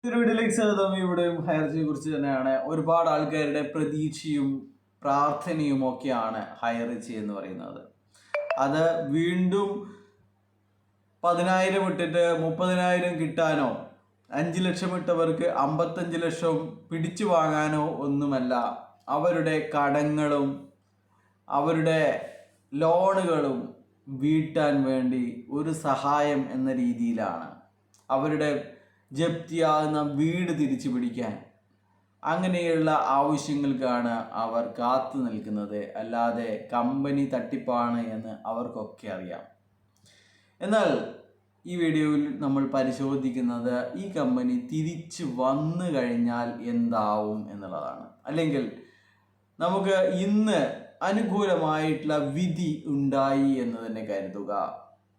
വീഡിയോയിലേക്ക് സ്വാഗതം. ഇവിടെയും ഹൈറേഞ്ചിനെ കുറിച്ച് തന്നെയാണ്. ഒരുപാട് ആൾക്കാരുടെ പ്രതീക്ഷയും പ്രാർത്ഥനയും ഒക്കെയാണ് ഹൈറേഞ്ച് എന്ന് പറയുന്നത്. അത് വീണ്ടും 10,000 ഇട്ടിട്ട് 30,000 കിട്ടാനോ 5 ലക്ഷം ഇട്ടവർക്ക് 55 ലക്ഷം പിടിച്ചു വാങ്ങാനോ ഒന്നുമല്ല. അവരുടെ കടങ്ങളും അവരുടെ ലോണുകളും വീട്ടാൻ വേണ്ടി ഒരു സഹായം എന്ന രീതിയിലാണ്. അവരുടെ ജപ്തിയാകുന്ന വീട് തിരിച്ചു പിടിക്കാൻ അങ്ങനെയുള്ള ആവശ്യങ്ങൾക്കാണ് അവർ കാത്തു നിൽക്കുന്നത്. അല്ലാതെ കമ്പനി തട്ടിപ്പാണ് എന്ന് അവർക്കൊക്കെ അറിയാം. എന്നാൽ ഈ വീഡിയോയിൽ നമ്മൾ പരിശോധിക്കുന്നത് ഈ കമ്പനി തിരിച്ചു വന്നു കഴിഞ്ഞാൽ എന്താവും എന്നുള്ളതാണ്. അല്ലെങ്കിൽ നമുക്ക് ഇന്ന് അനുകൂലമായിട്ടുള്ള വിധി ഉണ്ടായി എന്ന് തന്നെ കരുതുക.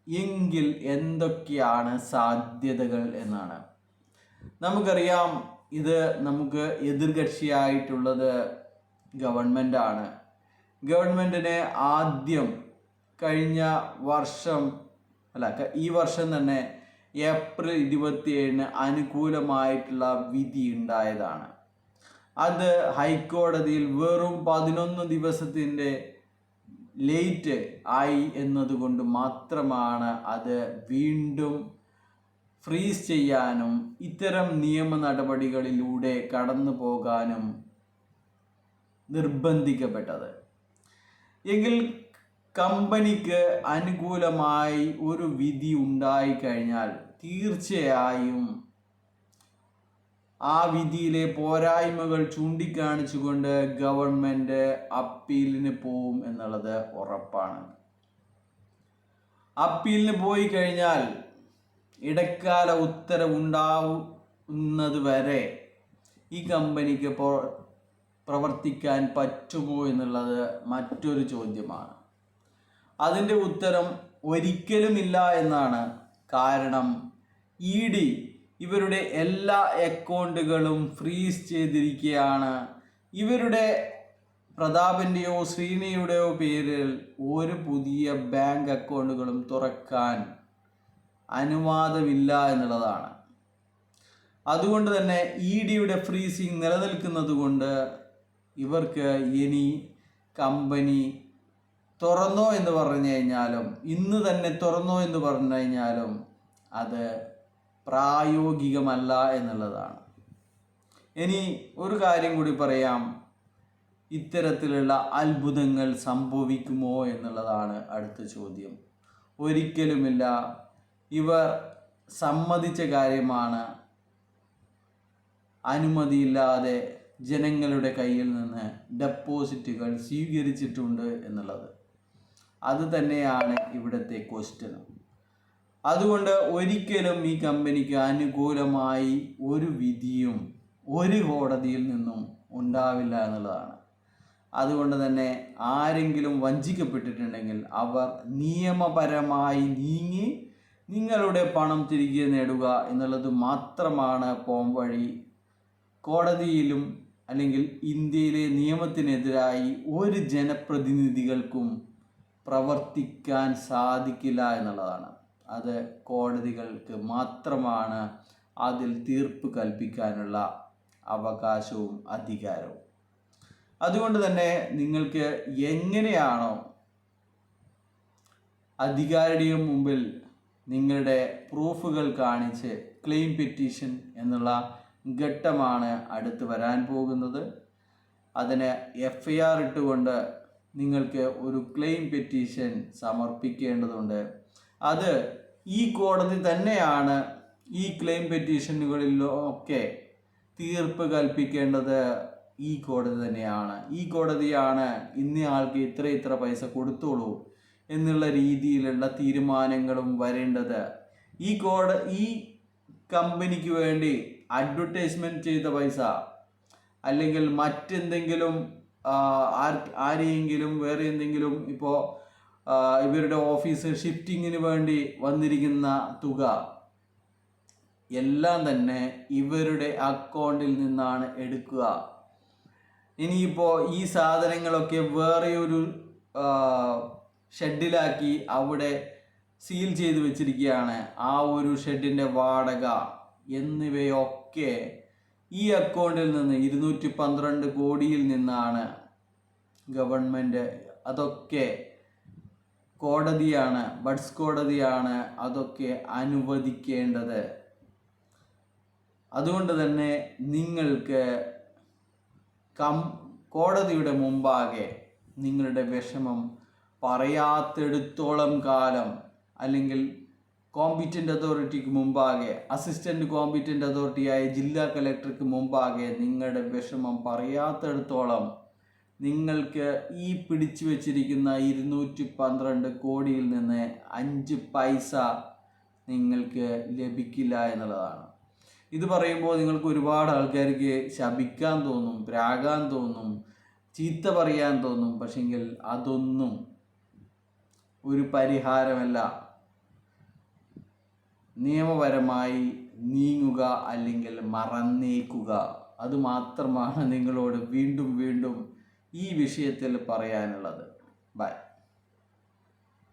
എങ്കിൽ എന്തൊക്കെയാണ് സാധ്യതകൾ എന്നാണ്. നമുക്കറിയാം, ഇത് നമുക്ക് എതിർകക്ഷിയായിട്ടുള്ളത് ഗവൺമെൻറ്റാണ്. ഗവൺമെൻറ്റിനെ ആദ്യം കഴിഞ്ഞ വർഷം ഈ വർഷം തന്നെ ഏപ്രിൽ 27 അനുകൂലമായിട്ടുള്ള വിധി ഉണ്ടായതാണ്. അത് ഹൈക്കോടതിയിൽ വെറും 11 ദിവസത്തിൻ്റെ ലേറ്റ് ആയി എന്നതുകൊണ്ട് മാത്രമാണ് അത് വീണ്ടും ഫ്രീസ് ചെയ്യാനും ഇത്തരം നിയമ നടപടികളിലൂടെ കടന്നു പോകാനും നിർബന്ധിക്കപ്പെട്ടത്. എങ്കിൽ കമ്പനിക്ക് അനുകൂലമായി ഒരു വിധി ഉണ്ടായിക്കഴിഞ്ഞാൽ തീർച്ചയായും ആ വിധിയിലെ പോരായ്മകൾ ചൂണ്ടിക്കാണിച്ചുകൊണ്ട് ഗവൺമെൻറ് അപ്പീലിന് പോവും എന്നുള്ളത് ഉറപ്പാണ്. അപ്പീലിന് പോയി കഴിഞ്ഞാൽ ഇടക്കാല ഉത്തരവുണ്ടാവുന്നത് വരെ ഈ കമ്പനിക്ക് പ്രവർത്തിക്കാൻ പറ്റുമോ എന്നുള്ളത് മറ്റൊരു ചോദ്യമാണ്. അതിൻ്റെ ഉത്തരം ഒരിക്കലുമില്ല എന്നാണ്. കാരണം ED ഇവരുടെ എല്ലാ അക്കൗണ്ടുകളും ഫ്രീസ് ചെയ്തിരിക്കുകയാണ്. ഇവരുടെ പ്രതാപൻ്റെയോ ശ്രീനിയുടെയോ പേരിൽ ഒരു പുതിയ ബാങ്ക് അക്കൗണ്ടുകളും തുറക്കാൻ അനുവാദമില്ല എന്നുള്ളതാണ്. അതുകൊണ്ട് തന്നെ EDയുടെ ഫ്രീസിങ് നിലനിൽക്കുന്നത് കൊണ്ട് ഇവർക്ക് ഇനി കമ്പനി തുറന്നോ എന്ന് പറഞ്ഞു കഴിഞ്ഞാലും, ഇന്ന് തന്നെ തുറന്നോ എന്ന് പറഞ്ഞു കഴിഞ്ഞാലും അത് പ്രായോഗികമല്ല എന്നുള്ളതാണ്. ഇനി ഒരു കാര്യം കൂടി പറയാം, ഇത്തരത്തിലുള്ള അത്ഭുതങ്ങൾ സംഭവിക്കുമോ എന്നുള്ളതാണ് അടുത്ത ചോദ്യം. ഒരിക്കലുമില്ല. ഇവർ സമ്മതിച്ച കാര്യമാണ്. അനുമതിയില്ലാതെ ജനങ്ങളുടെ കയ്യിൽ നിന്ന് ഡെപ്പോസിറ്റുകൾ സ്വീകരിച്ചിട്ടുണ്ട് എന്നുള്ളത്. അത് തന്നെയാണ് ഇവിടുത്തെ ക്വസ്റ്റ്യൻ. അതുകൊണ്ട് ഒരിക്കലും ഈ കമ്പനിക്ക് അനുകൂലമായി ഒരു വിധിയും ഒരു കോടതിയിൽ നിന്നും ഉണ്ടാവില്ല എന്നുള്ളതാണ്. അതുകൊണ്ട് തന്നെ ആരെങ്കിലും വഞ്ചിക്കപ്പെട്ടിട്ടുണ്ടെങ്കിൽ അവർ നിയമപരമായി നീങ്ങി നിങ്ങളുടെ പണം തിരികെ നേടുക എന്നുള്ളത് മാത്രമാണ് പോംവഴി. കോടതിയിലും അല്ലെങ്കിൽ ഇന്ത്യയിലെ നിയമത്തിനെതിരായി ഒരു ജനപ്രതിനിധികൾക്കും പ്രവർത്തിക്കാൻ സാധിക്കില്ല എന്നുള്ളതാണ്. അത് കോടതികൾക്ക് മാത്രമാണ് അതിൽ തീർപ്പ് കൽപ്പിക്കാനുള്ള അവകാശവും അധികാരവും. അതുകൊണ്ട് തന്നെ നിങ്ങൾക്ക് എങ്ങനെയാണോ അധികാരിയുടെ മുമ്പിൽ നിങ്ങളുടെ പ്രൂഫുകൾ കാണിച്ച് ക്ലെയിം പെറ്റീഷൻ എന്നുള്ള ഘട്ടമാണ് അടുത്ത് വരാൻ പോകുന്നത്. അതിന് FIR ഇട്ടുകൊണ്ട് നിങ്ങൾക്ക് ഒരു ക്ലെയിം പെറ്റീഷൻ സമർപ്പിക്കേണ്ടതുണ്ട്. അത് ഈ കോടതി തന്നെയാണ് ഈ ക്ലെയിം പെറ്റീഷനുകളിലൊക്കെ തീർപ്പ് കൽപ്പിക്കേണ്ടത്. ഈ കോടതി തന്നെയാണ്. ഈ കോടതിയാണ് ഇന്നയാൾക്ക് ഇത്ര പൈസ കൊടുത്തോളൂ എന്നുള്ള രീതിയിലുള്ള തീരുമാനങ്ങളും വരേണ്ടത്. ഈ കമ്പനിക്ക് വേണ്ടി അഡ്വർടൈസ്മെൻറ്റ് ചെയ്ത പൈസ അല്ലെങ്കിൽ മറ്റെന്തെങ്കിലും ആരെയെങ്കിലും വേറെ എന്തെങ്കിലും, ഇപ്പോൾ ഇവരുടെ ഓഫീസ് ഷിഫ്റ്റിങ്ങിന് വേണ്ടി വന്നിരിക്കുന്ന തുക എല്ലാം തന്നെ ഇവരുടെ അക്കൗണ്ടിൽ നിന്നാണ് എടുക്കുക. ഇനിയിപ്പോൾ ഈ സാധനങ്ങളൊക്കെ വേറെ ഒരു ഷെഡിലാക്കി അവിടെ സീൽ ചെയ്ത് വെച്ചിരിക്കുകയാണ്. ആ ഒരു ഷെഡിൻ്റെ വാടക എന്നിവയൊക്കെ ഒക്കെ ഈ അക്കൗണ്ടിൽ നിന്ന് 212 കോടിയിൽ നിന്നാണ് ഗവൺമെൻറ്, അതൊക്കെ കോടതിയാണ്, ബഡ്സ് കോടതിയാണ് അതൊക്കെ അനുവദിക്കേണ്ടത്. അതുകൊണ്ട് തന്നെ നിങ്ങൾക്ക് കോടതിയുടെ മുമ്പാകെ നിങ്ങളുടെ വിഷമം പറയാത്തിടത്തോളം കാലം, അല്ലെങ്കിൽ കോമ്പിറ്റൻ്റ് അതോറിറ്റിക്ക് മുമ്പാകെ, അസിസ്റ്റൻ്റ് കോമ്പിറ്റൻ്റ് അതോറിറ്റിയായ ജില്ലാ കളക്ടർക്ക് മുമ്പാകെ നിങ്ങളുടെ വിഷമം പറയാത്തിടത്തോളം നിങ്ങൾക്ക് ഈ പിടിച്ചു വച്ചിരിക്കുന്ന 212 കോടിയിൽ നിന്ന് 5 പൈസ നിങ്ങൾക്ക് ലഭിക്കില്ല എന്നുള്ളതാണ്. ഇത് പറയുമ്പോൾ നിങ്ങൾക്ക് ഒരുപാട് ആൾക്കാർക്ക് ശപിക്കാൻ തോന്നും, പ്രാകാൻ തോന്നും, ചീത്ത പറയാൻ തോന്നും. പക്ഷെങ്കിൽ അതൊന്നും ഒരു പരിഹാരമല്ല. നിയമപരമായി നീങ്ങുക, അല്ലെങ്കിൽ മറന്നേക്കുക. അതുമാത്രമാണ് നിങ്ങളോട് വീണ്ടും വീണ്ടും ഈ വിഷയത്തിൽ പറയാനുള്ളത്. ബൈ.